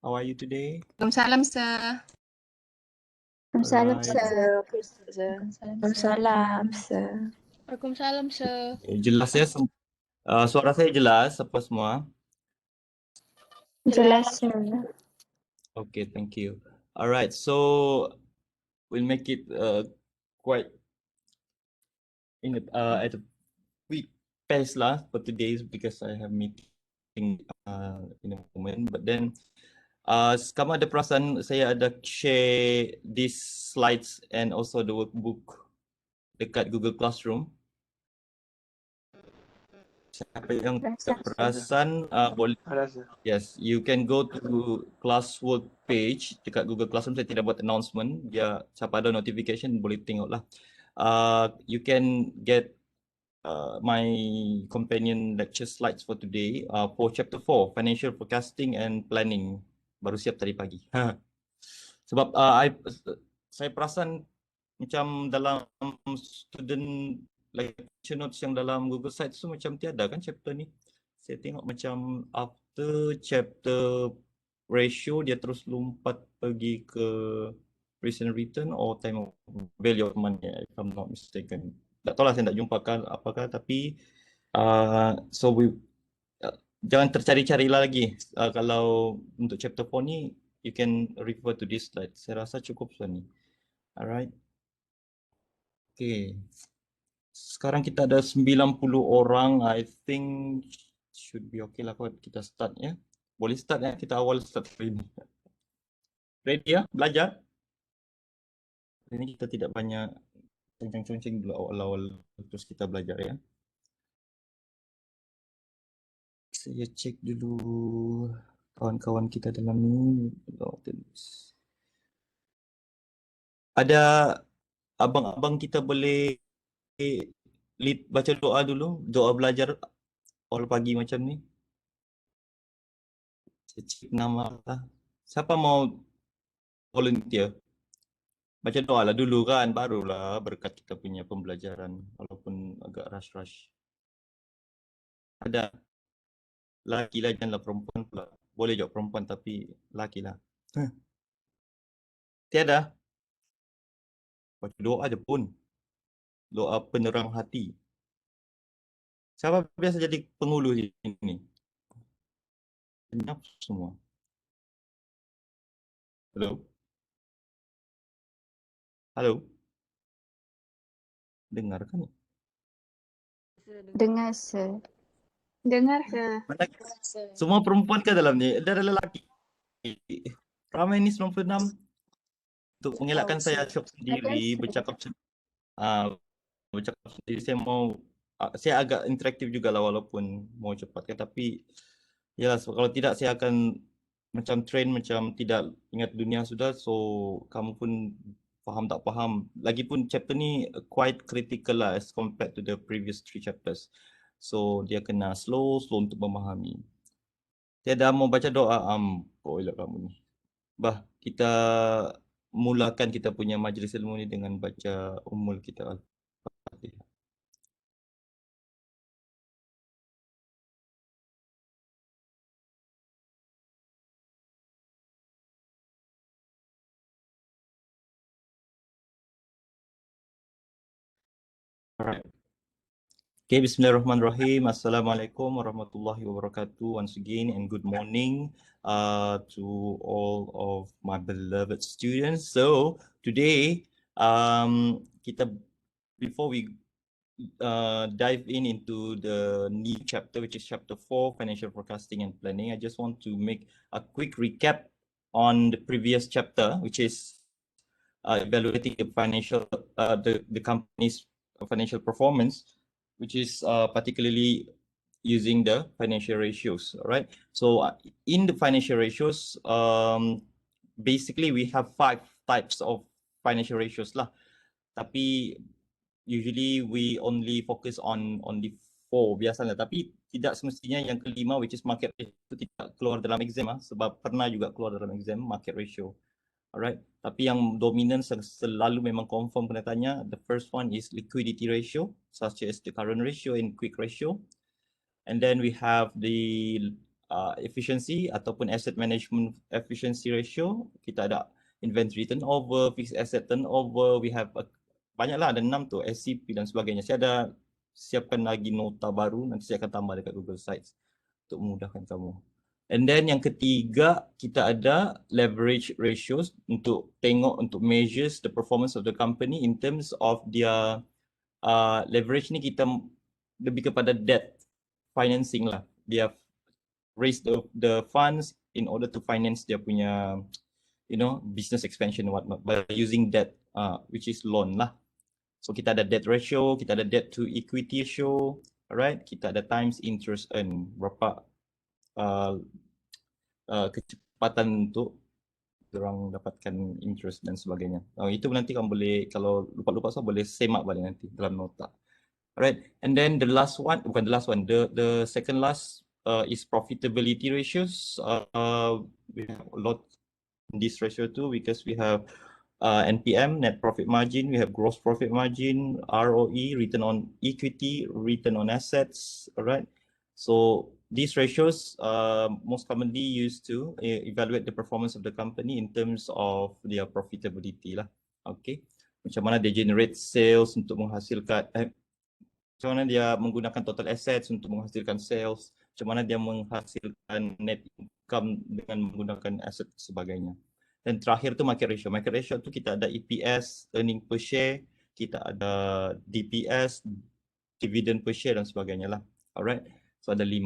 How are you today? Waalaikumsalam, sir. Waalaikumsalam, Alright. sir. Waalaikumsalam, sir. Waalaikumsalam, sir. Jelas ya? Suara saya jelas apa semua? Jelas, sir. Okay, thank you. Alright, so we'll make it quite at a quick pace lah for today because I have meeting in a moment. But then, kamu ada perasan saya ada share these slides and also the workbook dekat Google Classroom. Siapa yang perasan boleh. Yes, you can go to classwork page dekat Google Classroom. Saya tidak buat announcement. Dia siapa ada notification boleh tengok lah. You can get my companion lecture slides for today for chapter 4, financial forecasting and planning. Baru siap tadi pagi. Sebab saya perasan macam dalam student lecture notes yang dalam Google Sites tu macam tiada kan chapter ni. Saya tengok macam after chapter ratio dia terus lompat pergi ke recent return or time of value of money if I'm not mistaken. Tak tahu lah saya nak jumpakan apakah tapi so we jangan tercari-carilah lagi. Kalau untuk chapter 4 ni you can refer to this slide. Saya rasa cukup ni. Alright. Okay. Sekarang kita ada 90 orang. I think should be okay lah kalau kita start ya. Boleh start ya, kita awal start hari ini. Ready ya, belajar? Hari ini kita tidak banyak conceng-conceng dulu awal-awal terus kita belajar ya. Saya cek dulu kawan-kawan kita dalam ni. Ada abang-abang kita boleh lead baca doa dulu, doa belajar awal pagi macam ni. Saya cek nama lah. Siapa mau volunteer? Baca doa lah dulu kan, barulah berkat kita punya pembelajaran walaupun agak rush-rush. Ada laki lah, janganlah perempuan pula. Boleh jawab perempuan tapi laki lah. Tiada. Baca doa je pun. Doa penerang hati. Siapa biasa jadi penghulu ini? Senyap semua. Hello? Halo? Dengar kan? Dengar, sir. Dengar, sir. Mana semua perempuan ke dalam ni? Ada lelaki. Ramai ni 96. Untuk mengelakkan saya syok sendiri bercakap sendiri, saya agak interaktif juga lah walaupun mau cepat kan, tapi yalah kalau tidak saya akan macam train macam tidak ingat dunia sudah, so kamu pun faham tak faham. Lagipun chapter ni quite critical lah as compared to the previous 3 chapters. So dia kena slow untuk memahami. Tiada mau baca doa, boleh kamu ni. Bah, kita mulakan kita punya majlis ilmu ni dengan baca Ummul kita Al-Fatihah. Alright. Okay, bismillahirrahmanirrahim. Assalamualaikum warahmatullahi wabarakatuh once again and good morning to all of my beloved students. So today before we dive into the new chapter, which is chapter 4, financial forecasting and planning, I just want to make a quick recap on the previous chapter, which is evaluating the company's financial performance, which is particularly using the financial ratios. All right. So in the financial ratios, basically we have 5 types of financial ratios lah. Tapi usually we only focus on the 4 biasanya. Tapi tidak semestinya yang kelima, which is market ratio, tidak keluar dalam exam sebab pernah juga keluar dalam exam market ratio. Alright, tapi yang dominan selalu memang confirm kena tanya. The first one is liquidity ratio, such as the current ratio and quick ratio. And then we have the efficiency ataupun asset management efficiency ratio. Kita ada inventory turnover, fixed asset turnover, we have banyaklah, ada 6 tu, SCP dan sebagainya. Saya ada siapkan lagi nota baru, nanti saya akan tambah dekat Google Sites untuk memudahkan kamu. And then yang ketiga, kita ada leverage ratios untuk tengok, untuk measures the performance of the company in terms of their leverage ni. Kita lebih kepada debt financing lah. Dia raise the funds in order to finance dia punya business expansion and whatnot by using debt, which is loan lah. So kita ada debt ratio, kita ada debt to equity ratio, alright? Kita ada times interest earn, berapa kecepatan untuk orang dapatkan interest dan sebagainya. Itu nanti kamu boleh, kalau lupa-lupa so boleh same up balik nanti dalam nota. Alright, and then the last one, bukan the last one, the second last is profitability ratios. We have a lot in this ratio too, because we have NPM, net profit margin, we have gross profit margin, ROE, return on equity, return on assets, alright. So these ratios most commonly used to evaluate the performance of the company in terms of their profitability lah. Okay, macam mana dia generate sales untuk menghasilkan, macam mana dia menggunakan total assets untuk menghasilkan sales, macam mana dia menghasilkan net income dengan menggunakan aset sebagainya. Dan terakhir tu market ratio. Market ratio tu kita ada EPS, earning per share, kita ada DPS, dividend per share dan sebagainya lah. Alright, so ada 5.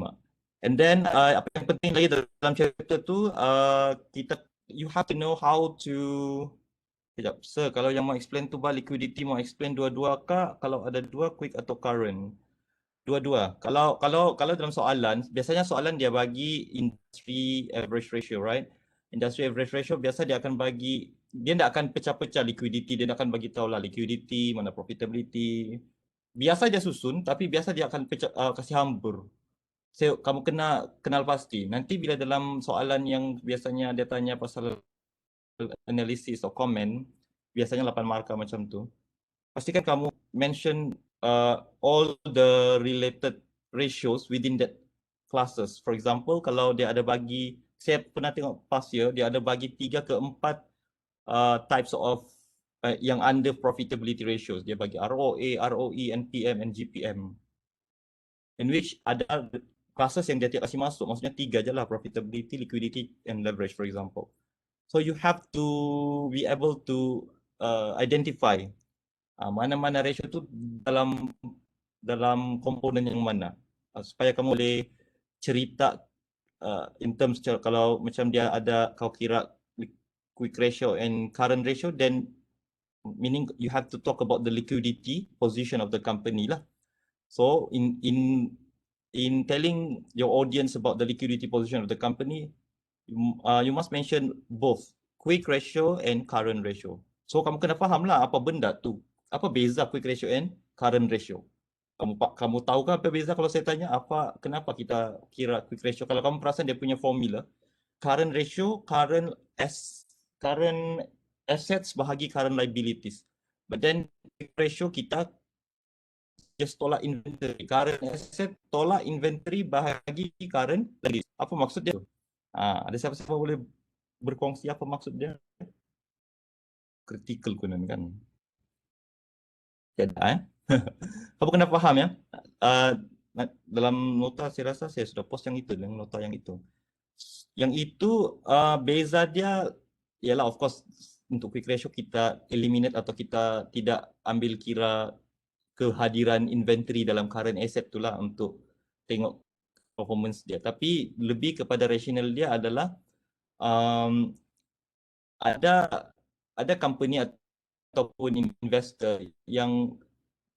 And then apa yang penting lagi dalam chapter tu, you have to know how to, sekejap, sir, kalau yang mau explain tu liquidity mau explain dua-dua kah? Kalau ada dua, quick atau current? Dua-dua. Kalau dalam soalan, biasanya soalan dia bagi industry average ratio, right? Industry average ratio biasa dia akan bagi, dia tak akan pecah-pecah liquidity, dia akan bagi tahu lah liquidity, mana profitability. Biasa dia susun, tapi biasa dia akan kasih hambur. So, kamu kenal pasti. Nanti bila dalam soalan yang biasanya dia tanya pasal analysis atau comment, biasanya 8 markah macam tu. Pastikan kamu mention all the related ratios within that classes. For example, kalau dia ada bagi, saya pernah tengok past year, dia ada bagi 3 ke 4 types of yang under profitability ratios. Dia bagi ROA, ROE, NPM and GPM. In which ada classes yang dia tidak kasih masuk, maksudnya 3 je lah, profitability, liquidity and leverage for example. So you have to be able to identify mana-mana ratio tu dalam komponen yang mana, supaya kamu boleh cerita in terms kalau macam dia ada, kau kira quick ratio and current ratio, then meaning you have to talk about the liquidity position of the company lah. So in telling your audience about the liquidity position of the company, you must mention both quick ratio and current ratio. So kamu kena faham lah apa benda tu, apa beza quick ratio and current ratio. Kamu tahu kan apa beza kalau saya tanya kenapa kita kira quick ratio? Kalau kamu perasan dia punya formula, current ratio, current assets bahagi current liabilities. But then quick ratio kita just tolak inventory, current asset tolak inventory bahagi current liabilities. Apa maksud dia? Ada siapa-siapa boleh berkongsi apa maksud dia? Critical kan? Tiada Kamu kena faham ya. Dalam nota saya rasa saya sudah post yang itu, yang nota yang itu. Yang itu beza dia ialah of course untuk quick ratio kita eliminate atau kita tidak ambil kira kehadiran inventory dalam current asset itulah untuk tengok performance dia. Tapi lebih kepada rasional dia adalah ada company ataupun investor yang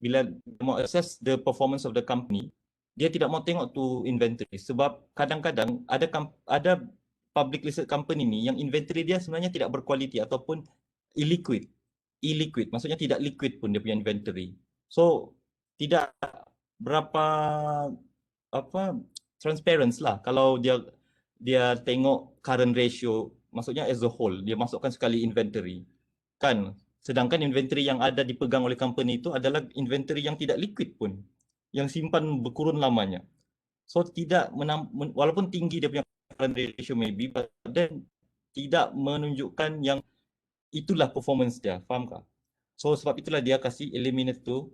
bila mau assess the performance of the company, dia tidak mau tengok tu inventory, sebab kadang-kadang ada public listed company ni yang inventory dia sebenarnya tidak berkualiti ataupun illiquid, maksudnya tidak liquid pun dia punya inventory. So tidak berapa transparent lah kalau dia tengok current ratio, maksudnya as a whole dia masukkan sekali inventory kan. Sedangkan inventory yang ada dipegang oleh company itu adalah inventory yang tidak liquid pun, yang simpan berkurun lamanya. So tidak walaupun tinggi dia punya current ratio maybe, but then tidak menunjukkan yang itulah performance dia, faham tak? So sebab itulah dia kasih eliminate tu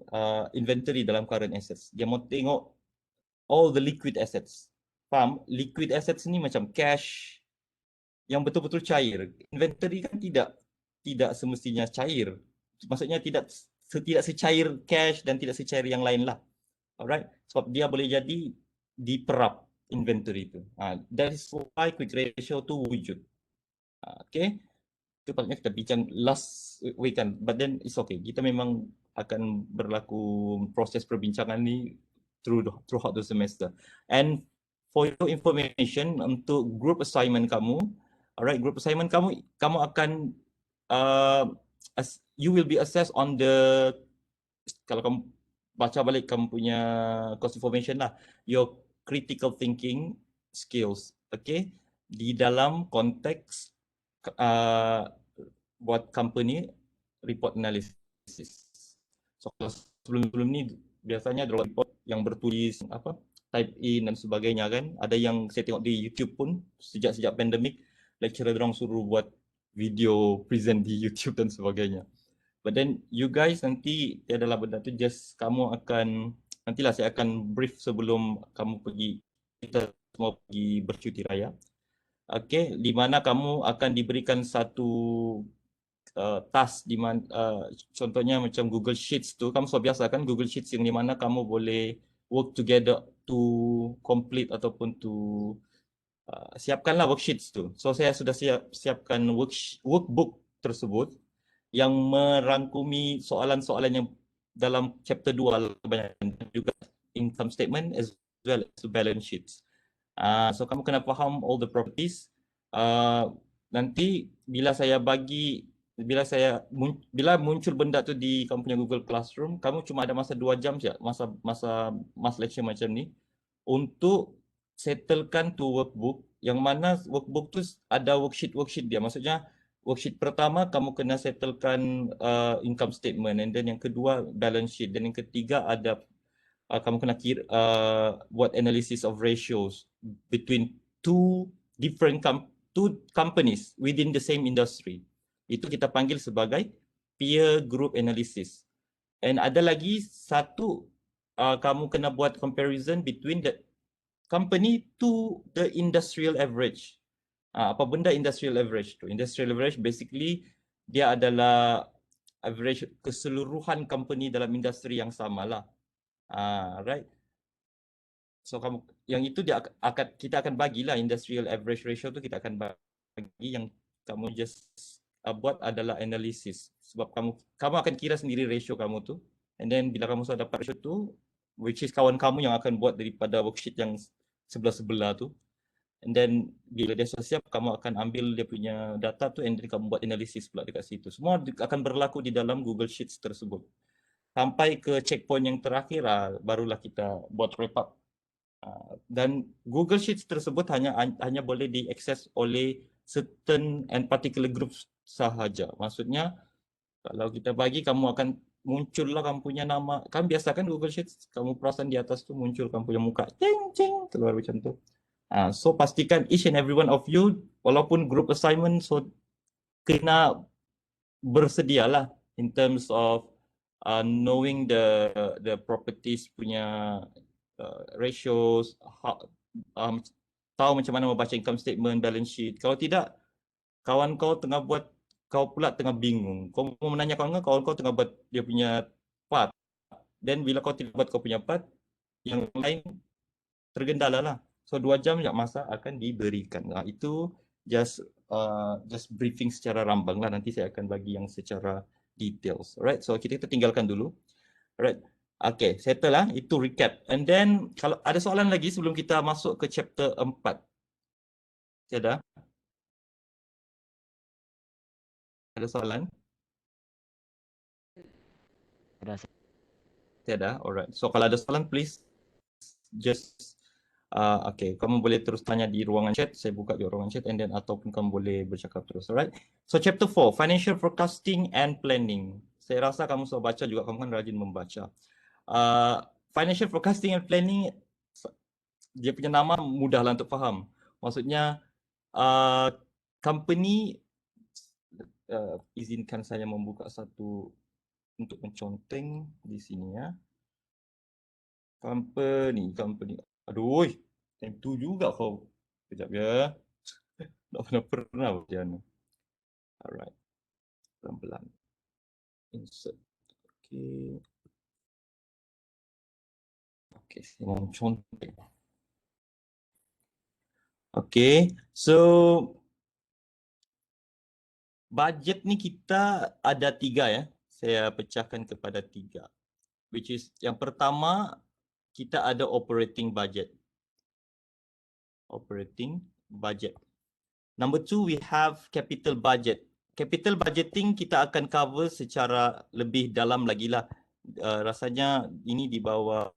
inventory dalam current assets. Dia mau tengok all the liquid assets. Faham? Liquid assets ni macam cash yang betul-betul cair. Inventory kan tidak semestinya cair. Maksudnya tidak secair cash dan tidak secair yang lain lah. Alright? Sebab dia boleh jadi diperap inventory tu. That is why quick ratio tu wujud. Okay? Itu patutnya kita bincang last week kan. But then it's okay. Kita memang akan berlaku proses perbincangan ni throughout the semester. And for your information, untuk group assignment kamu, alright, group assignment kamu akan you will be assessed on the, kalau kamu baca balik kamu punya course information lah, your critical thinking skills, okay, di dalam konteks buat company report analysis. So sebelum ni biasanya ada report yang bertulis apa, type in dan sebagainya kan. Ada yang saya tengok di YouTube pun sejak pandemik, lecturer dorang suruh buat video present di YouTube dan sebagainya. But then you guys nanti adalah benda tu just kamu akan, nantilah saya akan brief sebelum kamu pergi, kita semua pergi bercuti raya. Okay, di mana kamu akan diberikan satu task di mana contohnya macam Google Sheets tu, kamu sudah biasa kan Google Sheets yang di mana kamu boleh work together to complete ataupun to siapkanlah worksheets tu. So saya sudah siapkan workbook tersebut yang merangkumi soalan-soalan yang dalam chapter 2 kebanyakan, juga income statement as well as balance sheets. So kamu kena faham all the properties. Nanti bila muncul benda tu di kamu punya Google Classroom, kamu cuma ada masa 2 jam saja, masa lecture macam ni, untuk settlekan tu workbook, yang mana workbook tu ada worksheet dia. Maksudnya worksheet pertama kamu kena settlekan income statement, and then yang kedua balance sheet, dan yang ketiga ada kamu kena buat analysis of ratios between two companies within the same industry. Itu kita panggil sebagai peer group analysis. And ada lagi satu, kamu kena buat comparison between the company to the industrial average. Apa benda industrial average tu? Industrial average basically dia adalah average keseluruhan company dalam industri yang sama lah. Right. So kamu yang itu kita akan bagilah industrial average ratio tu, kita akan bagi, yang kamu just buat adalah analisis. Sebab kamu akan kira sendiri ratio kamu tu, and then bila kamu sudah dapat ratio tu, which is kawan kamu yang akan buat daripada worksheet yang sebelah-sebelah tu, and then bila dia sudah siap, kamu akan ambil dia punya data tu, and then kamu buat analisis pula dekat situ. Semua akan berlaku di dalam Google Sheets tersebut. Sampai ke checkpoint yang terakhir, barulah kita buat wrap up. Dan Google Sheets tersebut hanya boleh diakses oleh certain and particular groups sahaja. Maksudnya kalau kita bagi, kamu akan muncullah kamu punya nama. Kan biasa kan Google Sheets, kamu perasan di atas tu muncul kamu punya muka, cing keluar macam tu. So pastikan each and every one of you, walaupun group assignment, so kena bersedialah in terms of knowing the properties punya ratios, tahu macam mana membaca income statement, balance sheet. Kalau tidak, kawan kau tengah buat, kau pula tengah bingung. Kau mau menanya kawan kau tengah buat dia punya part. Dan bila kau tidak buat kau punya part, yang lain tergendala lah. So 2 jam yang masa akan diberikan. Itu just briefing secara rambang lah. Nanti saya akan bagi yang secara details. Alright, so kita tinggalkan dulu. Alright. Okay, settle lah. Itu recap. And then kalau ada soalan lagi sebelum kita masuk ke chapter 4. Tiada? Ada soalan? Tiada? Alright. So kalau ada soalan, please just okay, kamu boleh terus tanya di ruangan chat. Saya buka di ruangan chat, and then ataupun kamu boleh bercakap terus. Alright. So chapter 4, financial forecasting and planning. Saya rasa kamu sudah baca juga, kamu kan rajin membaca. Financial forecasting and planning dia punya nama mudahlah untuk faham. Maksudnya company, izinkan saya membuka satu untuk menconteng di sini ya. Company. Aduh, time tu juga kau. Sekejap ya. Tak pernah macam. Alright. Pelan-pelan. Insert. Okay. Okay, saya mau menconteng. Okay, so budget ni kita ada 3 ya. Saya pecahkan kepada 3. Which is yang pertama kita ada operating budget. Operating budget. Number 2 we have capital budget. Capital budgeting kita akan cover secara lebih dalam lagi lah. Rasanya ini di bawah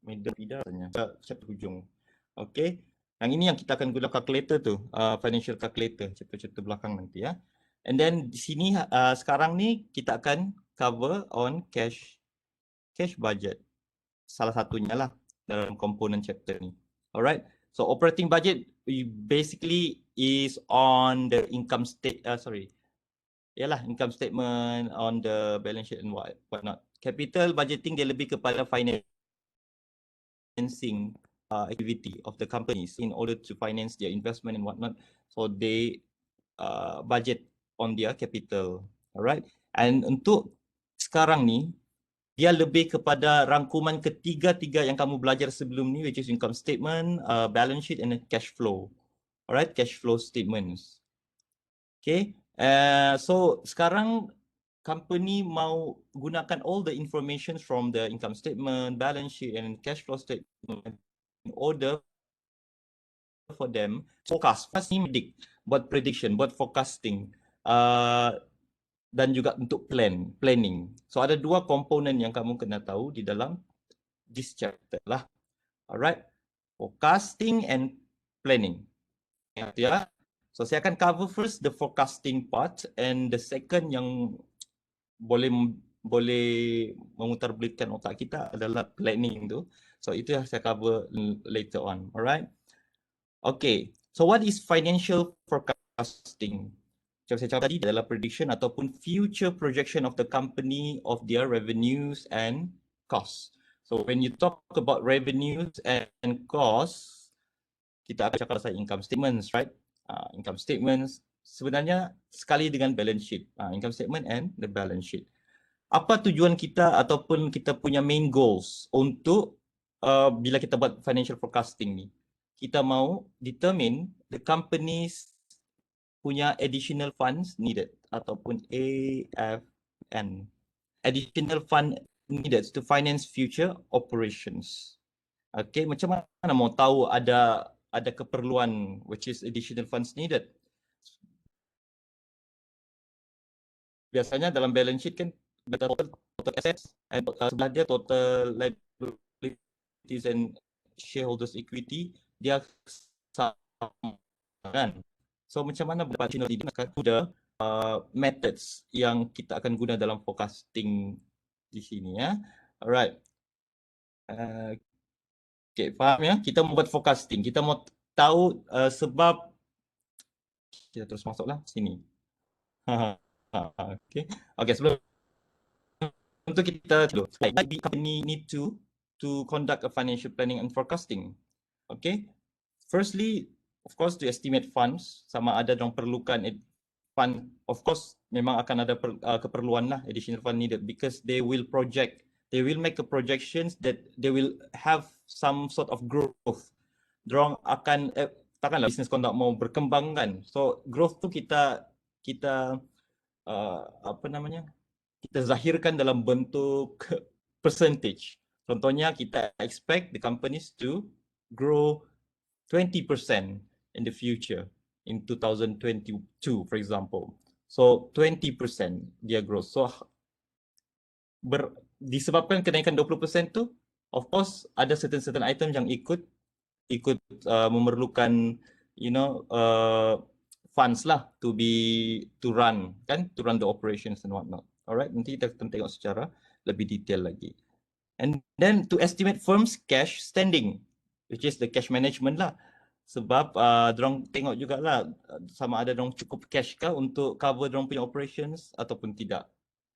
middle rasanya. Chapter hujung. Okay. Yang ini yang kita akan guna calculator tu, financial calculator, chapter belakang nanti ya. And then di sini sekarang ni kita akan cover on cash budget. Salah satunya lah dalam komponen chapter ni. Alright. So operating budget basically is on the income income statement on the balance sheet and what not. Capital budgeting dia lebih kepada financing activity of the companies in order to finance their investment and whatnot. So they budget on their capital. Alright. And untuk sekarang ni dia lebih kepada rangkuman ketiga-tiga yang kamu belajar sebelum ni, which is income statement, balance sheet and cash flow. Alright, cash flow statements. Okay, so sekarang company mau gunakan all the information from the income statement, balance sheet and cash flow statement in order for them forecast, buat prediction, buat forecasting. Dan juga untuk planning. So ada 2 komponen yang kamu kena tahu di dalam this chapter lah. Alright. Forecasting and planning. Ya. So saya akan cover first the forecasting part and the second yang boleh memutarbalikkan otak kita adalah planning tu. So itu yang saya cover later on. Alright. Okay. So what is financial forecasting? Macam saya cakap tadi adalah prediction ataupun future projection of the company of their revenues and costs. So when you talk about revenues and costs, kita akan cakap pasal income statements, right? Income statements sebenarnya sekali dengan balance sheet. Income statement and the balance sheet. Apa tujuan kita ataupun kita punya main goals untuk bila kita buat financial forecasting ni? Kita mau determine the company's punya additional funds needed ataupun AFN. Additional fund needed to finance future operations. Okay, macam mana mau tahu ada keperluan which is additional funds needed? Biasanya dalam balance sheet kan total assets and sebelah dia total liabilities and shareholders equity dia sama kan. So macam mana additional ini akan ada methods yang kita akan guna dalam forecasting di sini ya. Alright. Okay, faham ya? Kita membuat forecasting. Kita mau tahu sebab kita terus masuklah sini. Okay, sebelum untuk kita why the company need to conduct a financial planning and forecasting. Okay. Firstly, of course, to estimate funds, sama ada dong perlukan fund, of course, memang akan ada keperluan lah additional fund needed because they will make a projections that they will have some sort of growth. Dorang akan, takkanlah business conduct mau berkembang kan. So growth tu kita kita zahirkan dalam bentuk percentage. Contohnya kita expect the companies to grow 20% in the future in 2022 for example. So 20% dia growth. So disebabkan kenaikan 20% tu, of course ada certain item yang ikut memerlukan funds lah to run the operations and whatnot. Alright, nanti kita akan tengok secara lebih detail lagi. And then to estimate firm's cash standing, which is the cash management lah. Sebab dorang tengok jugalah sama ada dorang cukup cash kah untuk cover dorang punya operations ataupun tidak.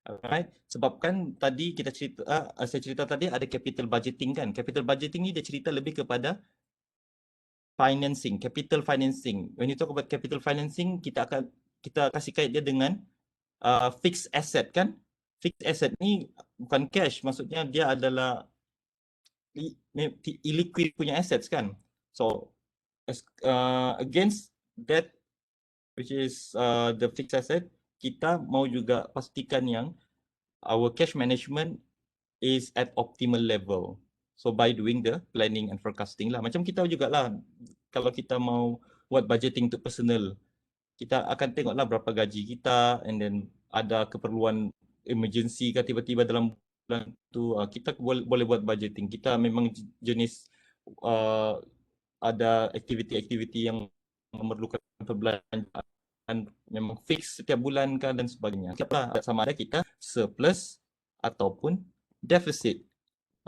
Alright, sebab kan tadi kita cerita, saya cerita tadi ada capital budgeting kan. Capital budgeting ni dia cerita lebih kepada financing, capital financing. When you talk about capital financing, kita kasih kait dia dengan fixed asset kan. Fixed asset ni bukan cash, maksudnya dia adalah illiquid punya assets kan. So against that, which is the fixed asset, kita mau juga pastikan yang our cash management is at optimal level. So by doing the planning and forecasting lah. Macam kita jugalah, kalau kita mau buat budgeting untuk personal, kita akan tengoklah berapa gaji kita, and then ada keperluan emergency ke tiba-tiba dalam bulan tu, kita boleh buat budgeting. Kita memang jenis ada aktiviti-aktiviti yang memerlukan perbelanjaan memang fix setiap bulan kan dan sebagainya. Sama ada kita surplus ataupun deficit.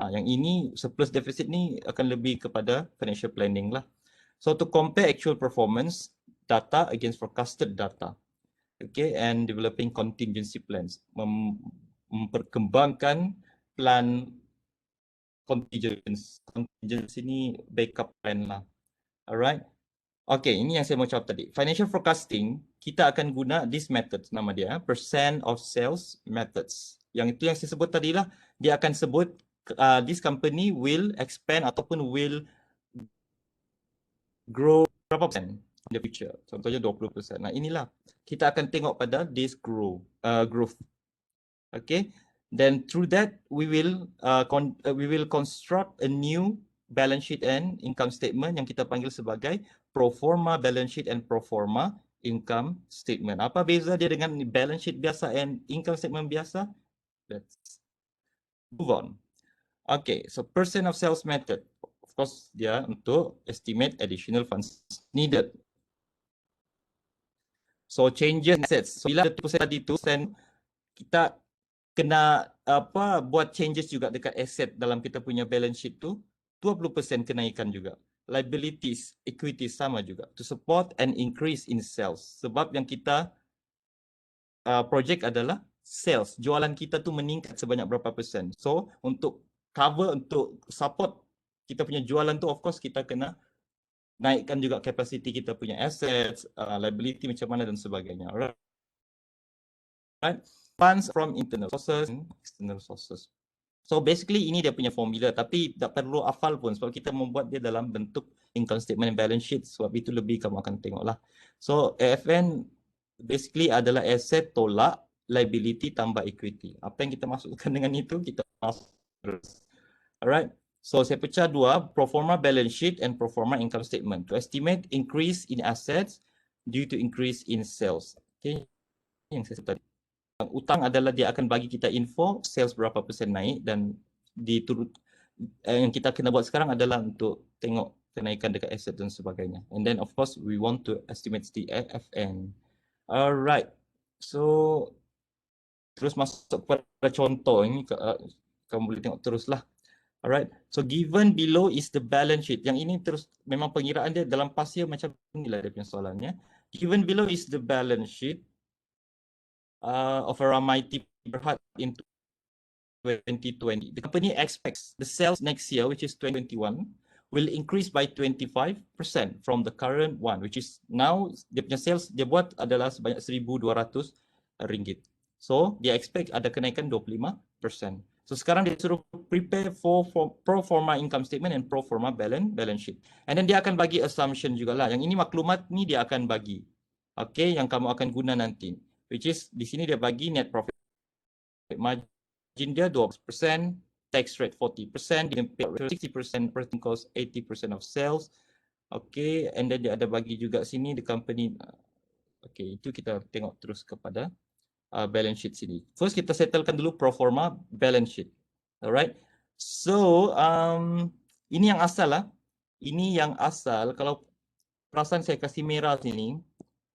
Yang ini surplus deficit ni akan lebih kepada financial planning lah. So to compare actual performance data against forecasted data, okay, and developing contingency plans, memperkembangkan plan contingency ni backup plan lah. Alright. Okay, ini yang saya mau cakap tadi. Financial forecasting, kita akan guna this method, nama dia, percent of sales methods. Yang itu yang saya sebut tadi lah, dia akan sebut this company will expand ataupun will grow berapa persen in the future. Contohnya 20%. Nah, inilah kita akan tengok pada this growth. Okay. Then through that we will construct a new balance sheet and income statement yang kita panggil sebagai pro forma balance sheet and pro forma income statement. Apa beza dia dengan balance sheet biasa and income statement biasa? Let's move on. Okay, so percent of sales method. Of course, dia untuk estimate additional funds needed. So changes in assets. So bila 20% tadi tu, kita kena buat changes juga dekat asset dalam kita punya balance sheet tu, 20% kenaikan juga. Liabilities, equities sama juga. To support and increase in sales. Sebab yang kita project adalah sales. Jualan kita tu meningkat sebanyak berapa persen. So untuk cover, untuk support kita punya jualan tu, of course kita kena naikkan juga capacity kita punya assets, liability macam mana dan sebagainya. Alright. Funds from internal sources and external sources. So basically ini dia punya formula, tapi tak perlu hafal pun sebab kita membuat dia dalam bentuk income statement and balance sheet, sebab itu lebih kamu akan tengoklah. So AFN basically adalah asset tolak liability tambah equity. Apa yang kita masukkan dengan itu, kita masuk terus. Alright. So saya pecah dua, pro forma balance sheet and pro forma income statement to estimate increase in assets due to increase in sales. Okay. Yang saya sebut tadi. Utang adalah dia akan bagi kita info sales berapa persen naik, dan yang kita kena buat sekarang adalah untuk tengok kenaikan dekat aset dan sebagainya. And then of course we want to estimate the AFN. Alright. So terus masuk pada contoh ini, kamu boleh tengok teruslah. Alright. So given below is the balance sheet. Yang ini terus memang pengiraan dia dalam pasir macam inilah dia punya soalannya. Given below is the balance sheet of Aramaithi Berhad in 2020. The company expects the sales next year, which is 2021, will increase by 25% from the current one, which is now dia punya sales dia buat adalah sebanyak RM1,200. So dia expect ada kenaikan 25%. So sekarang dia suruh prepare for pro forma income statement and pro forma balance sheet. And then dia akan bagi assumption jugalah. Yang ini maklumat ni dia akan bagi. Okay, yang kamu akan guna nanti. Which is di sini dia bagi net profit margin dia 12%, tax rate 40%, dividend payout 60%, operating cost 80% of sales. Okay, and then dia ada bagi juga sini the company. Okay, itu kita tengok terus kepada balance sheet sini. First kita settlekan dulu pro forma balance sheet. Alright. So ini yang asal lah. Ini yang asal. Kalau perasan saya kasih merah sini.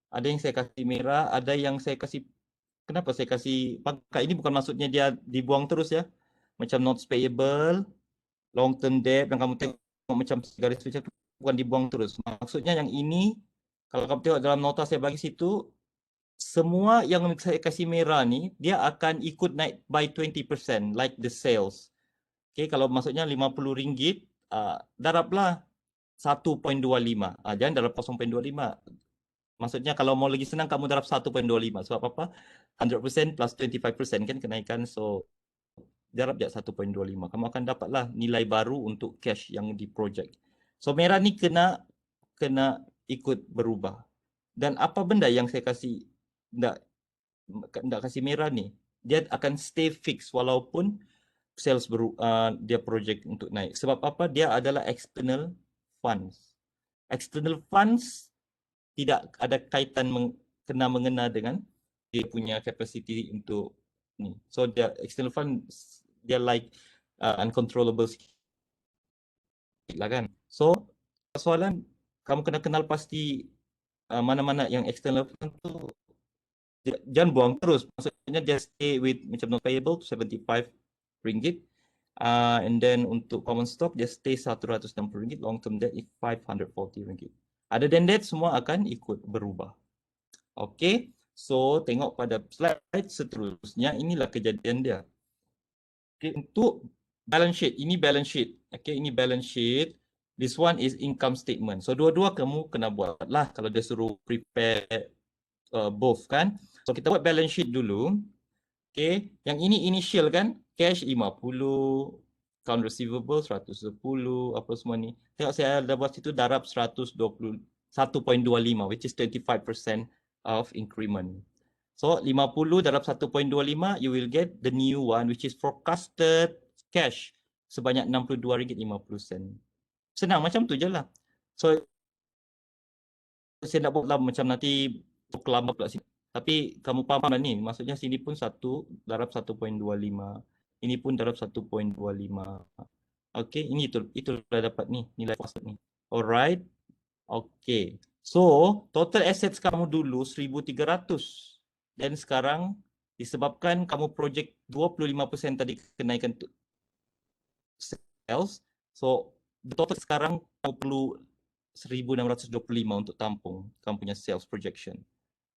Ada yang saya kasih merah, ada yang saya kasih, kenapa saya kasih pakai? Ini bukan maksudnya dia dibuang terus ya. macam notes payable, long term debt, dan kamu tengok macam garis macam tu bukan dibuang terus. Maksudnya yang ini, kalau kamu tengok dalam nota saya bagi situ, semua yang saya kasih merah ni, dia akan ikut naik by 20%, like the sales. Okay, kalau maksudnya RM50, darablah 1.25. Jangan darab 0.25. Maksudnya kalau mau lagi senang, kamu darab 1.25. Sebab apa? 100% plus 25% kan kenaikan. So, darab je 1.25. Kamu akan dapatlah nilai baru untuk cash yang di project. So, merah ni kena ikut berubah. Dan apa benda yang saya kasih tak kasih merah ni, dia akan stay fix walaupun sales dia project untuk naik. Sebab apa? Dia adalah external funds. External funds tidak ada kaitan kena mengena dengan dia punya capacity untuk ni. So dia external fund dia like uncontrollable sikit lah kan. So soalan kamu kena kenal pasti mana-mana yang external fund tu jangan buang terus. Maksudnya dia stay with macam not payable RM75. And then untuk common stock dia stay RM160, long term debt is RM540. Other than that semua akan ikut berubah. Okay, so tengok pada slide seterusnya, inilah kejadian dia. Okay, untuk balance sheet, ini balance sheet. Okay, ini balance sheet. This one is income statement. So dua-dua kamu kena buat lah kalau dia suruh prepare both kan. So kita buat balance sheet dulu. Okay, yang ini initial kan, cash 50, account receivable 110, apa semua ni. Tengok saya dah buat situ darab 125, which is 25% of increment. So 50 darab 1.25, you will get the new one, which is forecasted cash sebanyak RM62.50. Senang macam tu je lah. So saya nak buat lah macam nanti lama pula sini. Tapi kamu faham lah ni, maksudnya sini pun 1 darab 1.25. Ini pun darab 1.25. Okay, ini itu dah dapat ni, nilai forecasted ni. Alright. Okay. So, total assets kamu dulu 1,300. Dan sekarang disebabkan kamu project 25% tadi kenaikan sales. So, total sekarang kamu perlu 1,625 untuk tampung kamu punya sales projection.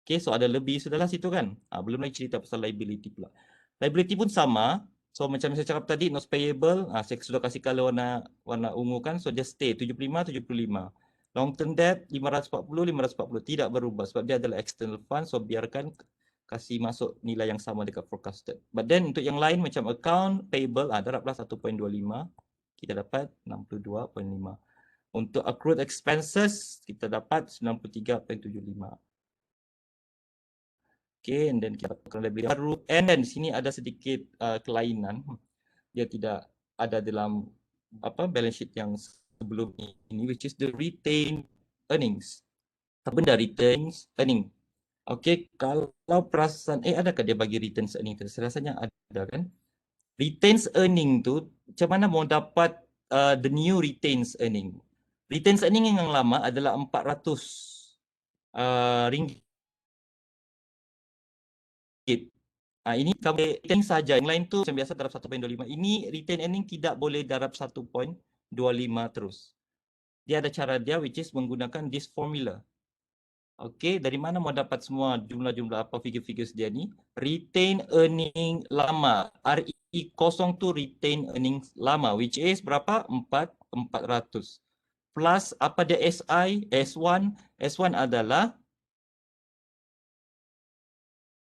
Okay, so ada lebih sudahlah situ kan. Belum lagi cerita pasal liability pula. Liability pun sama. So macam saya cakap tadi, notes payable, saya sudah kasih color warna ungu kan. So dia stay 75, 75. Long term debt 540, 540. Tidak berubah sebab dia adalah external fund. So biarkan kasih masuk nilai yang sama dekat forecasted. But then untuk yang lain macam account payable, darablah 1.25. Kita dapat 62.5. Untuk accrued expenses, kita dapat 93.75. Okay, and then kita akan lebih baru. And then di sini ada sedikit kelainan. Dia tidak ada dalam balance sheet yang sebelum ini, which is the retained earnings. Apa benda retained earning? Okay, kalau perasan, adakah dia bagi retained earning? Rasanya ada kan? Retained earning tu, macam mana mau dapat the new retained earning? Retained earning yang lama adalah RM400. Ini kamu retain saja. Yang lain tu macam biasa darab 1.25. Ini retain earning tidak boleh darab 1.25 terus. Dia ada cara dia, which is menggunakan this formula. Okay, dari mana mau dapat semua jumlah-jumlah apa figure-figures dia ni? Retain earning lama. RE kosong tu retain earning lama, which is berapa? 400. Plus apa dia SI? S1. S1 adalah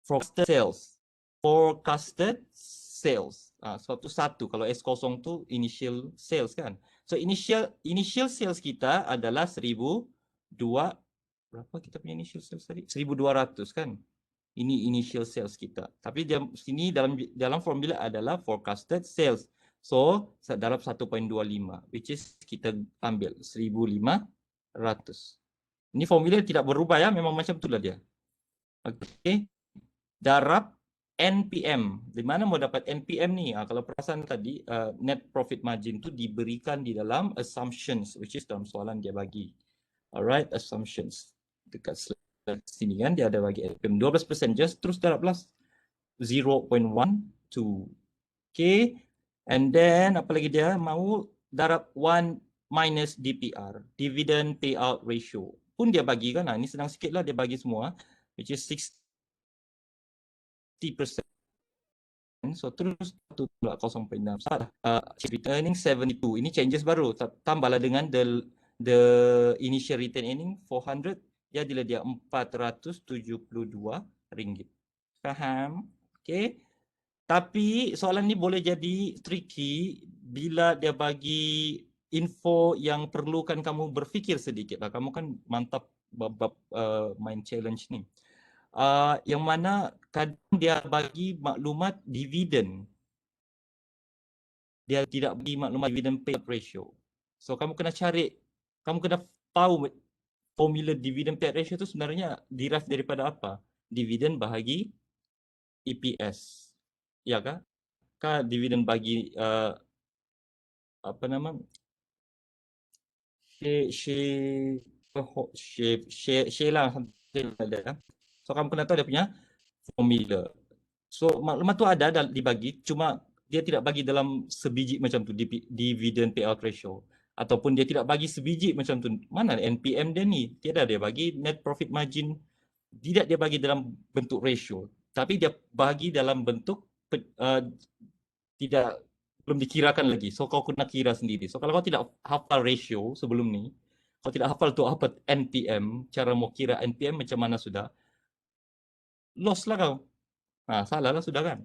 forecasted sales. Forecasted sales. Sebab tu satu. Kalau S0 tu initial sales kan. So initial sales kita adalah 1,200. Berapa kita punya initial sales tadi? 1,200 kan. Ini initial sales kita. Tapi dia sini dalam formula adalah forecasted sales. So dalam 1.25, which is kita ambil 1,500. Ini formula tidak berubah ya, memang macam itulah dia. Okey. Darab NPM. Di mana mau dapat NPM ni? Kalau perasan tadi, net profit margin tu diberikan di dalam assumptions, which is dalam soalan dia bagi. Alright, assumptions. Dekat sini kan, dia ada bagi NPM 12%, just terus darablah 0.12. Okay. And then apa lagi dia mau darab 1 minus DPR, dividend payout ratio. Pun dia bagi kan, ini senang sikit lah dia bagi semua, which is 60%. So terus tu pula 0.6. Salah. Return earning 72. Ini changes baru. Tambahlah dengan the initial return earning 400, jadilah dia RM472. Faham? Okay. Tapi soalan ni boleh jadi tricky bila dia bagi info yang perlukan kamu berfikir sedikit lah. Kamu kan mantap bab main challenge ni. Yang mana kadang dia bagi maklumat dividen. Dia tidak bagi maklumat dividen payout ratio. So kamu kena cari, kamu kena tahu formula dividen payout ratio tu sebenarnya derive daripada apa? Dividen bahagi EPS. Ya kah? Kah dividen bagi apa nama? Share lah. So kamu kena tahu dia punya formula. So maklumat tu ada dibagi, cuma dia tidak bagi dalam sebiji macam tu, dividend payout ratio. Ataupun dia tidak bagi sebiji macam tu. Mana NPM dia ni? Tiada dia bagi net profit margin. Tidak dia bagi dalam bentuk ratio. Tapi dia bagi dalam bentuk tidak, belum dikirakan lagi. So kau kena kira sendiri. So kalau kau tidak hafal ratio sebelum ni, kau tidak hafal tu apa NPM, cara mau kira NPM macam mana sudah, lost lah kau. Salah lah sudah kan.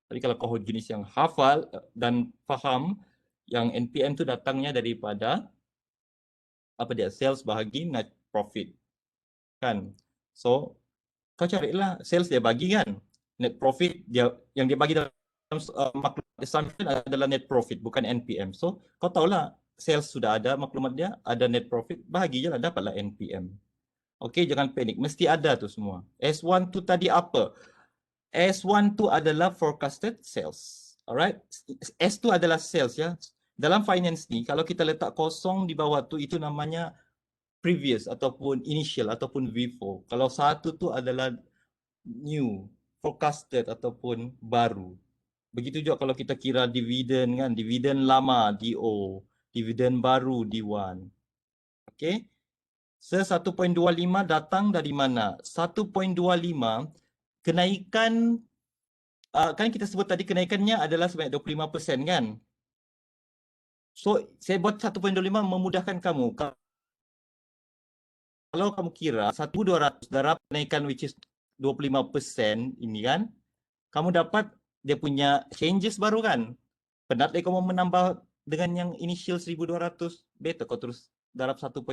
Tapi kalau kau jenis yang hafal dan faham yang NPM tu datangnya daripada apa dia, sales bahagi net profit kan. So kau carilah sales dia bagi kan, net profit dia yang dia bagi dalam maklumat assumption adalah net profit bukan NPM. So kau tahulah sales sudah ada maklumat dia, ada net profit, bahagi je lah, dapatlah NPM. Okey, jangan panik, mesti ada tu semua. S1 tu tadi apa? S1 tu adalah forecasted sales. Alright, S2 adalah sales ya. Dalam finance ni kalau kita letak kosong di bawah tu, itu namanya previous ataupun initial ataupun V4. Kalau satu tu adalah new, forecasted ataupun baru. Begitu juga kalau kita kira dividen kan, dividen lama DO, dividen baru D1. Okey. 1.25 datang dari mana? 1.25 kenaikan, kan kita sebut tadi kenaikannya adalah sebanyak 25% kan? So saya buat 1.25 memudahkan kamu. Kalau kamu kira 1,200 darab kenaikan which is 25% ini kan, kamu dapat dia punya changes baru kan. Penat lagi kamu menambah dengan yang initial 1,200, better kau terus darab 1.25.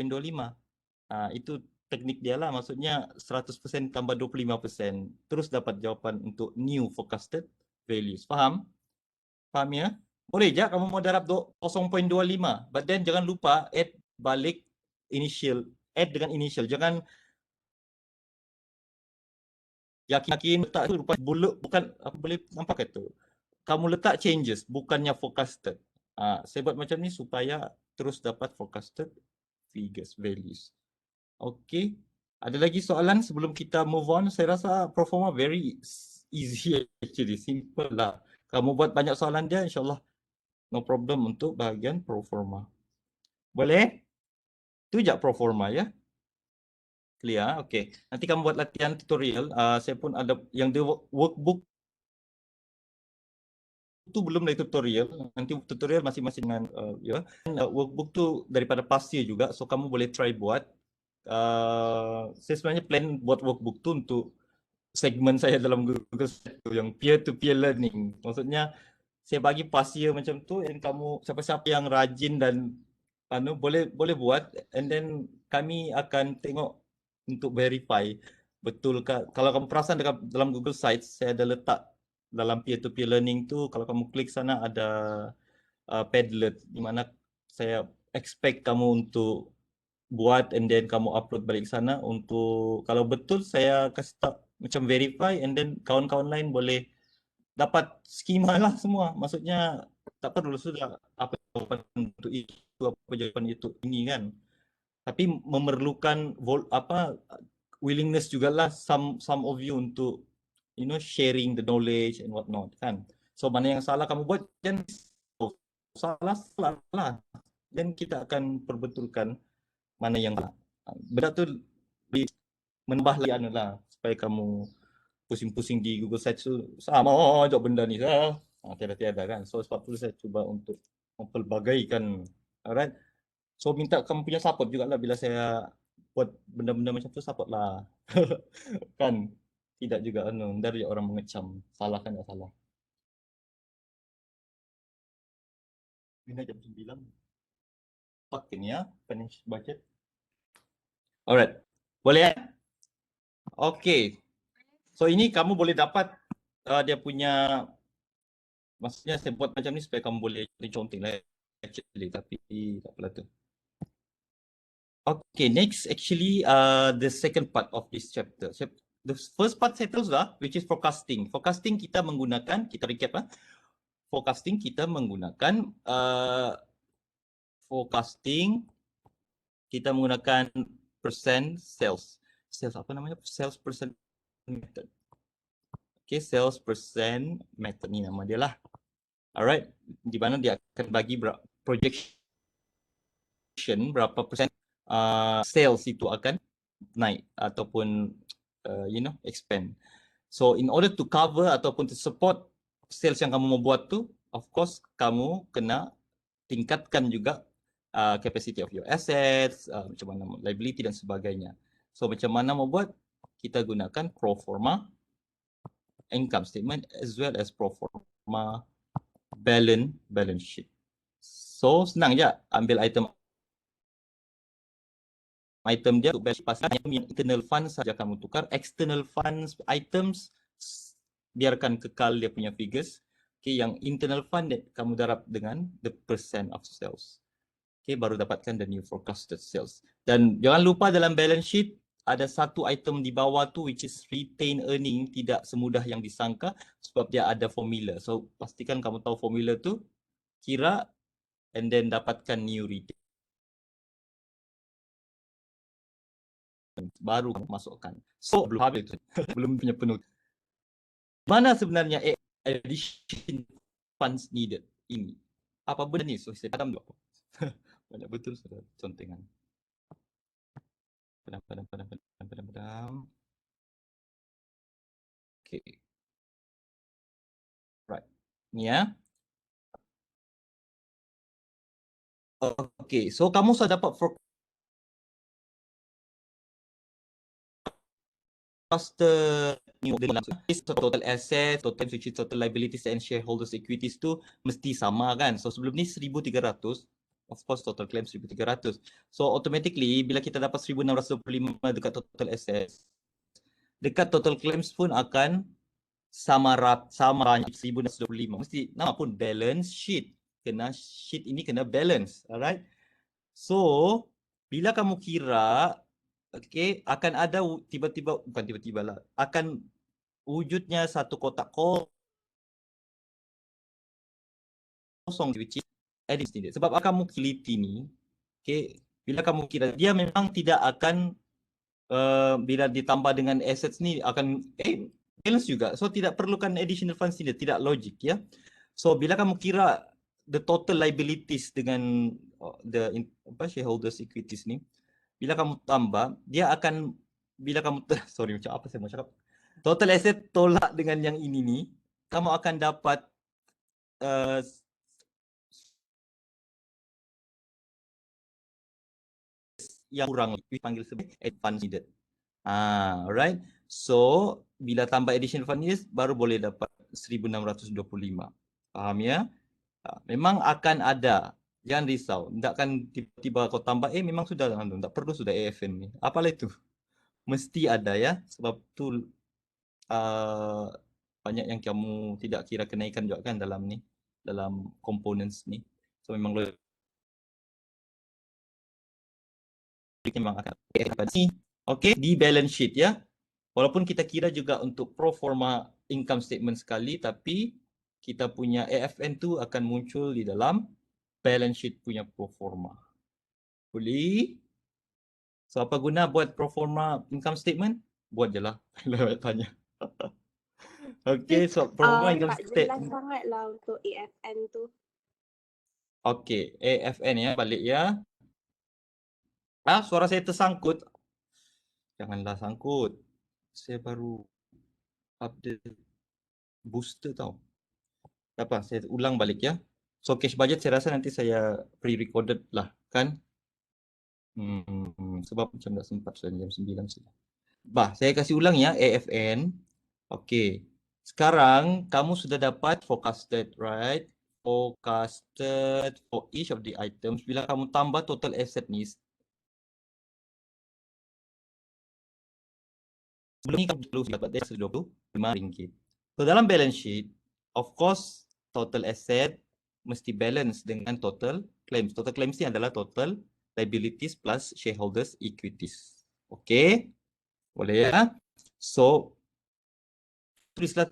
Itu teknik dia lah, maksudnya 100% tambah 25%. Terus dapat jawapan untuk new forecasted values. Faham? Faham ya? Boleh je kamu mau darab 0.25, but then jangan lupa add balik initial, add dengan initial. Jangan yakin letak tu rupa buluk, bukan apa boleh nampak itu. Kamu letak changes bukannya forecasted. Saya buat macam ni supaya terus dapat forecasted figures, values. Okay. Ada lagi soalan sebelum kita move on? Saya rasa proforma very easy actually, simple lah. Kamu buat banyak soalan dia, insyaAllah no problem untuk bahagian proforma. Boleh? Tu je proforma ya. Clear? Okay. Nanti kamu buat latihan tutorial. Saya pun ada yang dia workbook tu belum dari tutorial. Nanti tutorial masing-masing dengan workbook tu daripada past year juga. So kamu boleh try buat. Saya sebenarnya plan buat workbook tu untuk segmen saya dalam Google Slides tu yang peer-to-peer learning. Maksudnya saya bagi past year macam tu, dan kamu siapa-siapa yang rajin dan boleh buat, and then kami akan tengok untuk verify betul ke. Kalau kamu perasan dalam Google Sites saya ada letak dalam peer-to-peer learning tu, kalau kamu klik sana ada Padlet, di mana saya expect kamu untuk buat and then kamu upload balik sana. Untuk kalau betul saya kasih tak macam verify, and then kawan-kawan lain boleh dapat skema lah semua. Maksudnya tak perlu sudah apa jawapan untuk itu, apa jawapan itu ini kan. Tapi memerlukan willingness jugalah some of you untuk sharing the knowledge and what not kan. So mana yang salah kamu buat, jangan salah lah. Dan kita akan perbetulkan mana yang salah. Benda tu menambah lagi anu lah supaya kamu pusing-pusing di Google Search tu sama je benda ni lah. Tiada-tiada kan. So sebab tu saya cuba untuk mempelbagaikan. Alright. So minta kamu punya support jugalah bila saya buat benda-benda macam tu, support lah. Kan. Tidak juga anu, dari orang mengecam. Salah kan tak salah. Bina jam 9. Pakai ni ya, financial budget. Alright. Boleh ya? Okay. So ini kamu boleh dapat dia punya, maksudnya saya buat macam ni supaya kamu boleh conteng lah actually, tapi tak apalah tu. Okay, next actually the second part of this chapter. The first part saya terus lah, which is forecasting. Forecasting kita menggunakan, kita recap lah. Forecasting kita menggunakan percent sales. Sales apa namanya? Sales percent method. Okay, sales percent method ni nama dia lah. Alright, di mana dia akan bagi projection berapa persen sales itu akan naik ataupun expand. So in order to cover ataupun to support sales yang kamu mau buat tu, of course kamu kena tingkatkan juga capacity of your assets, macam mana liability dan sebagainya. So macam mana mau buat? Kita gunakan pro forma income statement as well as pro forma balance sheet. So senang je, ambil item dia untuk balance sheet, pasal internal funds saja kamu tukar, external funds items biarkan kekal dia punya figures. Okay, yang internal fund kamu darab dengan the percent of sales. Okay, baru dapatkan the new forecasted sales. Dan jangan lupa dalam balance sheet ada satu item di bawah tu which is retain earning, tidak semudah yang disangka sebab dia ada formula. So pastikan kamu tahu formula tu, kira and then dapatkan new retain. Baru kamu masukkan. So belum habis belum punya penuh. Mana sebenarnya addition funds needed ini? Apa benda ni? So saya padam dulu. Banyak betul sudah contengan. Padam. Okay. Right. Ni ya. Okay, so kamu sudah dapat forecasted total assets, total which is total liabilities and shareholders equities tu mesti sama kan. So sebelum ni 1,300, of course total claim 1,300. So automatically bila kita dapat 1,625 dekat total assets, dekat total claims pun akan sama 1,625. Mesti nama pun balance sheet. Kena sheet ini kena balance, alright? So bila kamu kira, okay, akan ada tiba-tiba, bukan tiba-tiba lah, akan wujudnya satu kotak kosong which is addition. Sebab kamu teliti ni, okay, bila kamu kira dia memang tidak akan bila ditambah dengan assets ni akan balance juga. So tidak perlukan additional funds ni, tidak logik ya. So bila kamu kira the total liabilities dengan the shareholders equities ni, bila kamu tambah, dia akan, bila kamu sorry macam apa saya mau cakap, total asset tolak dengan yang ini ni, kamu akan dapat yang kurang dipanggil sebagai advance needed. Alright. So bila tambah additional fund ni baru boleh dapat 1,625. Faham ya? Memang akan ada. Jangan risau. Takkan tiba-tiba kau tambah memang sudah, tak perlu sudah AFN ni. Apalah itu? Mesti ada ya. Sebab tu banyak yang kamu tidak kira kenaikan juga kan dalam ni, dalam components ni. So memang memang akan ni. Okay, di balance sheet ya. Walaupun kita kira juga untuk pro forma income statement sekali, tapi kita punya AFN tu akan muncul di dalam balance sheet punya pro forma. Boleh? So apa guna buat pro forma income statement? Buat je lah. Tanya. Okay, so pro forma income statement. Tak jelas sangat lah untuk AFN tu. Okey, AFN ya, balik ya. Suara saya tersangkut. Janganlah sangkut. Saya baru update booster tau. Tak apa, saya ulang balik ya. So cash budget saya rasa nanti saya pre-recorded lah kan. Sebab macam tak sempat sudah jam 9 sudah. Saya kasih ulang ya AFN. Okey. Sekarang kamu sudah dapat forecasted, right? Forecasted for each of the items. Bila kamu tambah total asset ni, sebelum ni kamu perlu dapat dia RM25. So dalam balance sheet, of course total asset mesti balance dengan total claims. Total claims ni adalah total liabilities plus shareholders equities. Okey? Boleh ya? So tulislah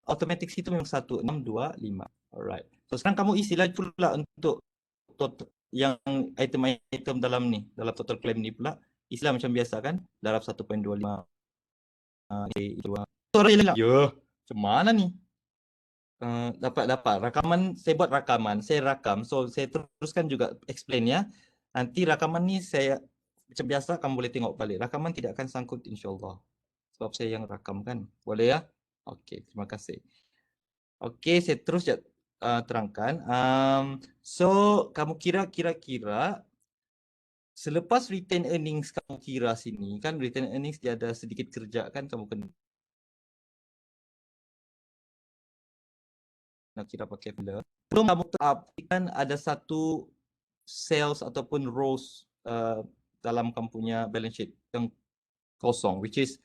automatic itu memang 1625. Alright. So sekarang kamu isilah pula untuk total yang item-item dalam ni, dalam total claim ni pula. Isilah macam biasa kan? Darab 1.25. Suara hilang. Ya, macam mana ni? Dapat. Rakaman, saya buat rakaman. Saya rakam. So saya teruskan juga explain ya. Nanti rakaman ni saya macam biasa kamu boleh tengok balik. Rakaman tidak akan sangkut insyaAllah. Sebab saya yang rakam kan. Boleh ya? Okey, terima kasih. Okey, saya terus terangkan. So, kamu kira-kira selepas retain earnings kamu kira sini, kan retain earnings dia ada sedikit kerja kan, kamu kena kira pakai formula. Belum kamu kan ada satu sales ataupun rows dalam kamu punya balance sheet yang kosong, which is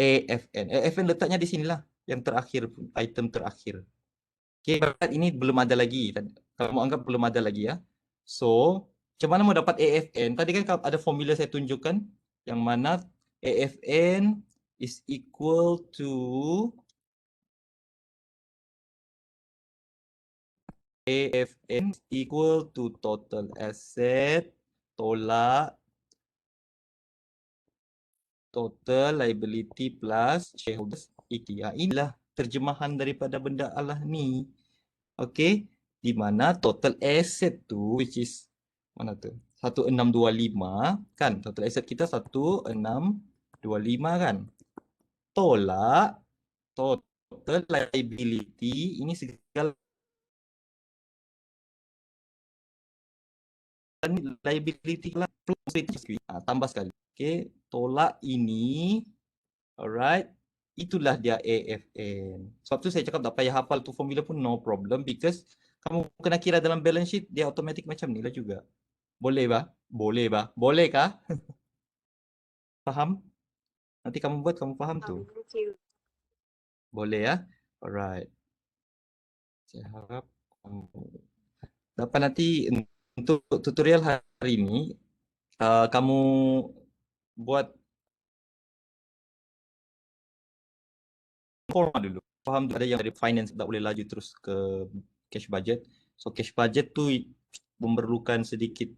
AFN. AFN letaknya di sinilah, yang terakhir, item terakhir. Okay, ini belum ada lagi. Kamu anggap belum ada lagi ya. So, macam mana mau dapat AFN? Tadi kan ada formula saya tunjukkan yang mana AFN is equal to total asset tolak total liability plus shareholders equity. Inilah terjemahan daripada benda Allah ni. Okey, di mana total asset tu which is mana tu? 1625 kan? Total asset kita 1625 kan? Tolak total liability, ini segala liability lah plus tambah sekali. Okey, tolak ini. Alright. Itulah dia AFN. Sebab tu saya cakap tak payah hafal tu formula pun no problem because kamu kena kira dalam balance sheet dia automatic macam ni lah juga. Boleh bah? Boleh bah? Boleh kah? Faham? Nanti kamu buat kamu faham tu. Boleh ya? Alright. Saya harap kamu dapat nanti untuk tutorial hari ini kamu buat forma dulu. Faham ada yang dari finance tak boleh laju terus ke cash budget. So cash budget tu memerlukan sedikit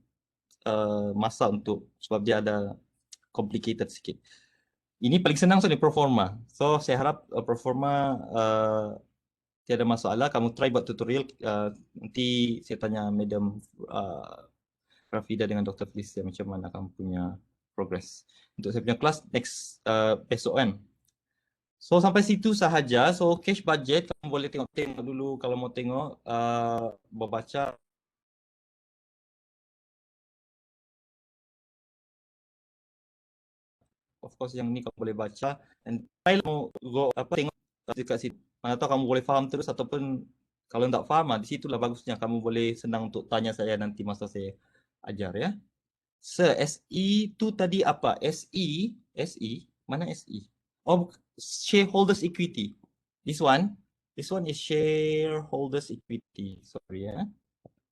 masa untuk sebab dia ada complicated sikit. Ini paling senang soal pro forma. So saya harap pro forma tiada masalah. Kamu try buat tutorial. Nanti saya tanya Madam Rafida dengan Dr. Felicia macam mana kamu punya progress. Untuk saya punya kelas next besok kan. So sampai situ sahaja. So cash budget kamu boleh tengok dulu kalau mau tengok membaca. Of course yang ni kamu boleh baca dan try go tengok dekat situ. Mana tahu kamu boleh faham terus ataupun kalau tak faham di situlah bagusnya kamu boleh senang untuk tanya saya nanti masa saya ajar ya. Sir, SE tu tadi apa? SE mana SE? Oh, shareholders equity. This one is shareholders equity. Sorry ya.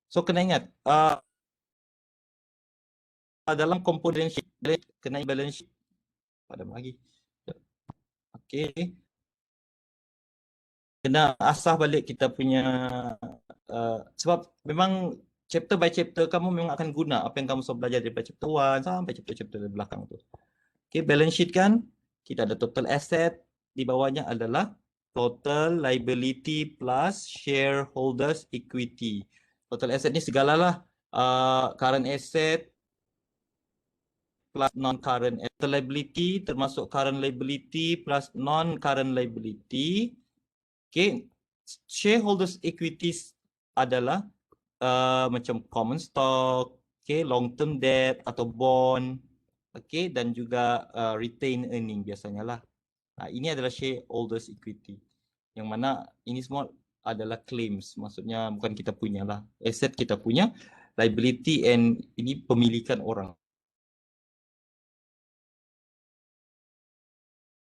So kena ingat dalam komponen sheet kena balance sheet. Padam lagi. Okey. Kena asah balik kita punya sebab memang chapter by chapter kamu memang akan guna apa yang kamu sudah belajar daripada chapter 1 sampai chapter di belakang tu. Okey, balance sheet kan kita ada total asset, di bawahnya adalah total liability plus shareholders equity. Total asset ni segalalah. Current asset plus non-current liability termasuk current liability plus non-current liability. Okay, shareholders equities adalah macam common stock, okay, long term debt atau bond, okay, dan juga retained earning biasanya lah. Ini adalah shareholders equity. Yang mana ini semua adalah claims, maksudnya bukan kita punya lah. Asset kita punya, liability and ini pemilikan orang.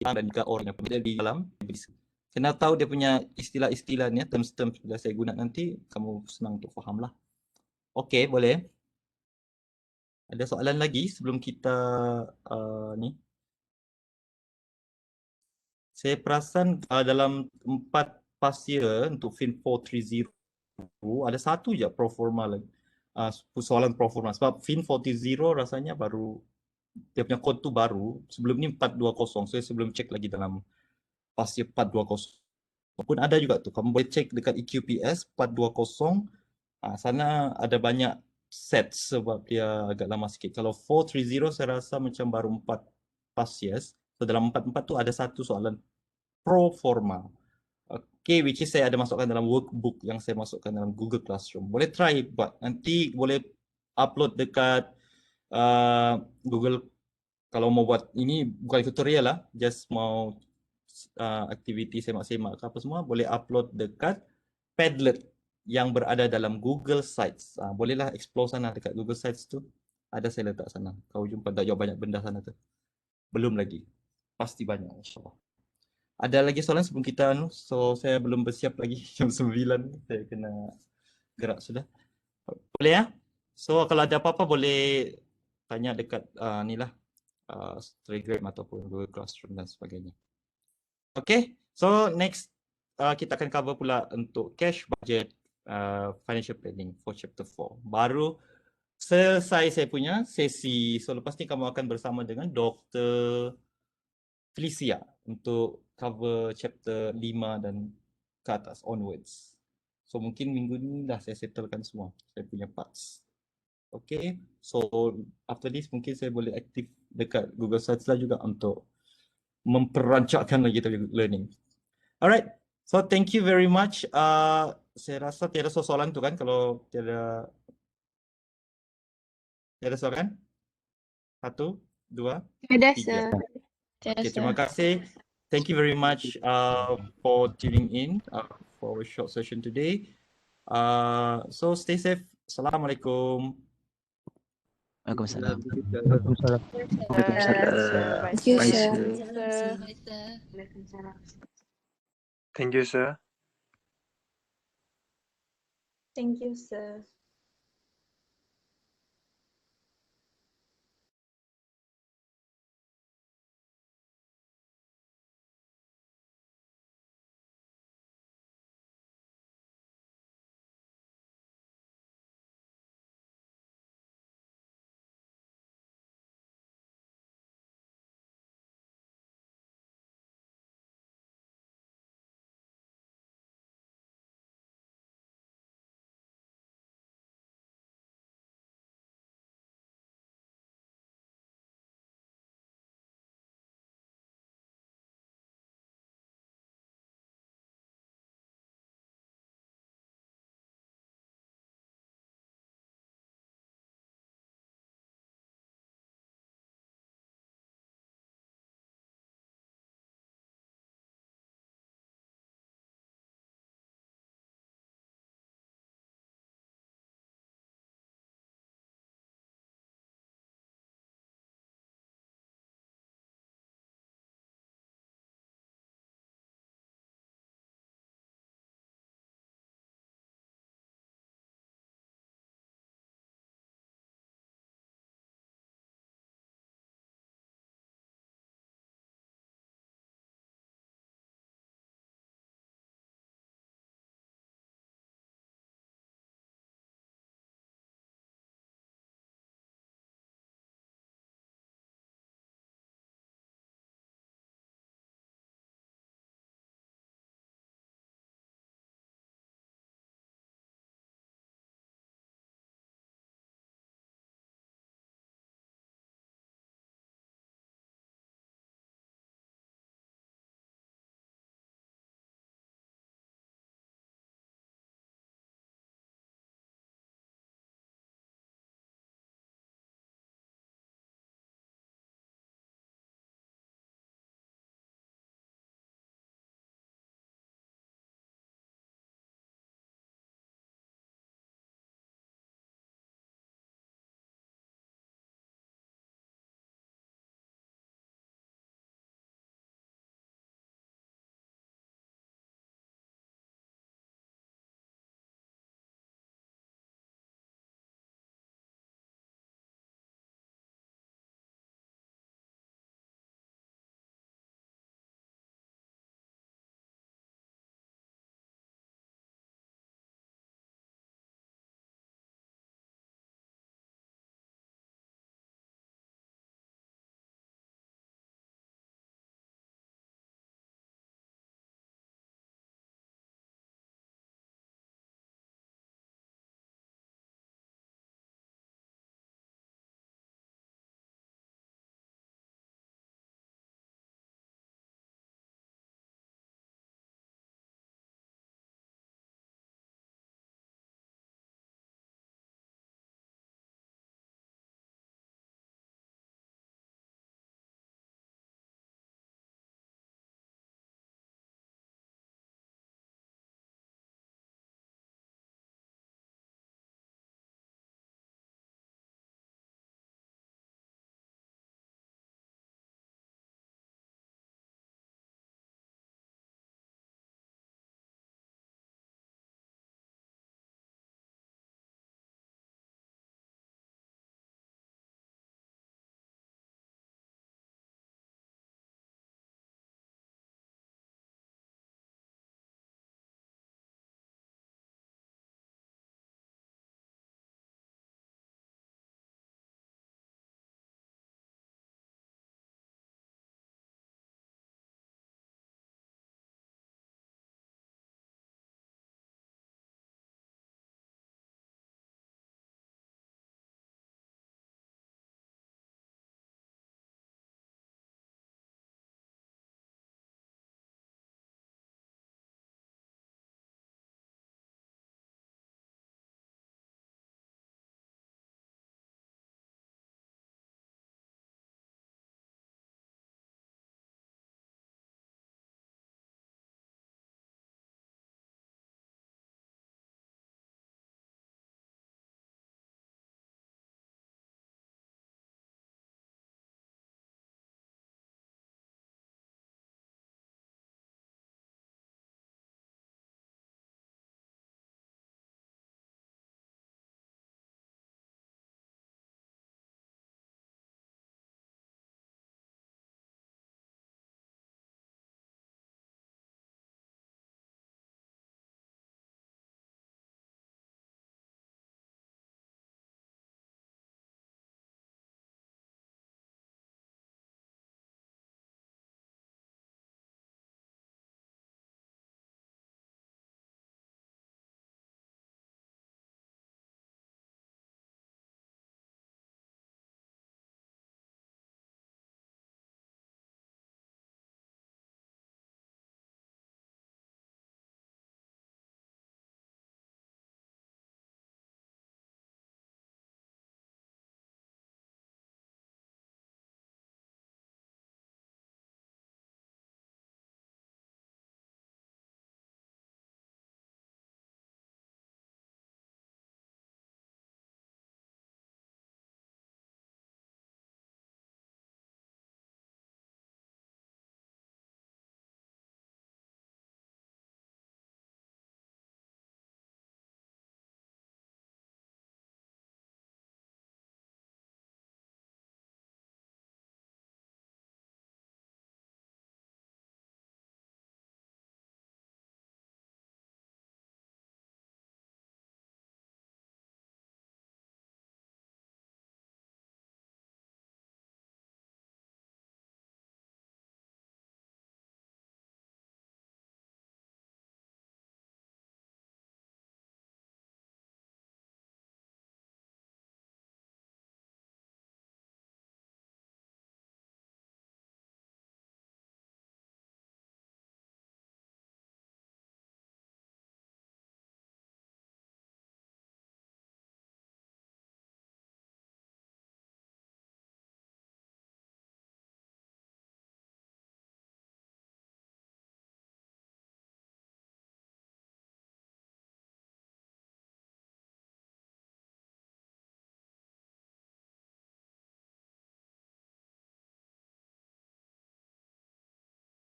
Dan juga orang yang berada di dalam. Kena tahu dia punya istilah-istilahnya, terms-terms bila saya guna nanti, kamu senang untuk faham lah. Okey, boleh. Ada soalan lagi sebelum kita ni? Saya perasan dalam 4 past year untuk FIN 430 ada satu je pro forma lagi. Soalan pro forma sebab FIN 430 rasanya baru, dia punya kod tu baru. Sebelum ni 420. Saya sebelum cek lagi dalam past year 420. Pun ada juga tu. Kamu boleh cek dekat EQPS 420. Sana ada banyak set sebab dia agak lama sikit. Kalau 430 saya rasa macam baru 4 past years. So dalam 4 tu ada satu soalan pro forma. Okay, which is saya ada masukkan dalam workbook yang saya masukkan dalam Google Classroom. Boleh try buat. Nanti boleh upload dekat Google. Kalau mau buat ini bukan tutorial lah, just mau aktiviti semak-semak ke apa semua, boleh upload dekat Padlet yang berada dalam Google Sites. Bolehlah explore sana dekat Google Sites tu. Ada saya letak sana. Kau jumpa tak jauh banyak benda sana tu. Belum lagi. Pasti banyak, insyaAllah. Ada lagi soalan sebelum kita so saya belum bersiap lagi jam 9 saya kena gerak sudah. Boleh ya? So kalau ada apa-apa boleh tanya dekat ni lah Telegram ataupun Google Classroom dan sebagainya. Okay, so next kita akan cover pula untuk cash budget financial planning for chapter 4. Baru selesai saya punya sesi. So lepas ni kamu akan bersama dengan Dr. Felicia untuk cover chapter 5 dan ke atas onwards. So mungkin minggu ni dah saya settlekan semua saya punya parts. Okay, so after this mungkin saya boleh aktif dekat Google Sites lah juga untuk memperancakkan lagi learning. Alright, so thank you very much. Saya rasa tiada soalan tu kan, kalau tiada soalan? 1, 2, Ada 3. sir. Okay, terima kasih. Thank you very much for tuning in for our short session today. So stay safe. Assalamualaikum. Waalaikumsalam. Waalaikumsalam. Thank you, Bye, sir. Thank you, sir. Thank you, sir.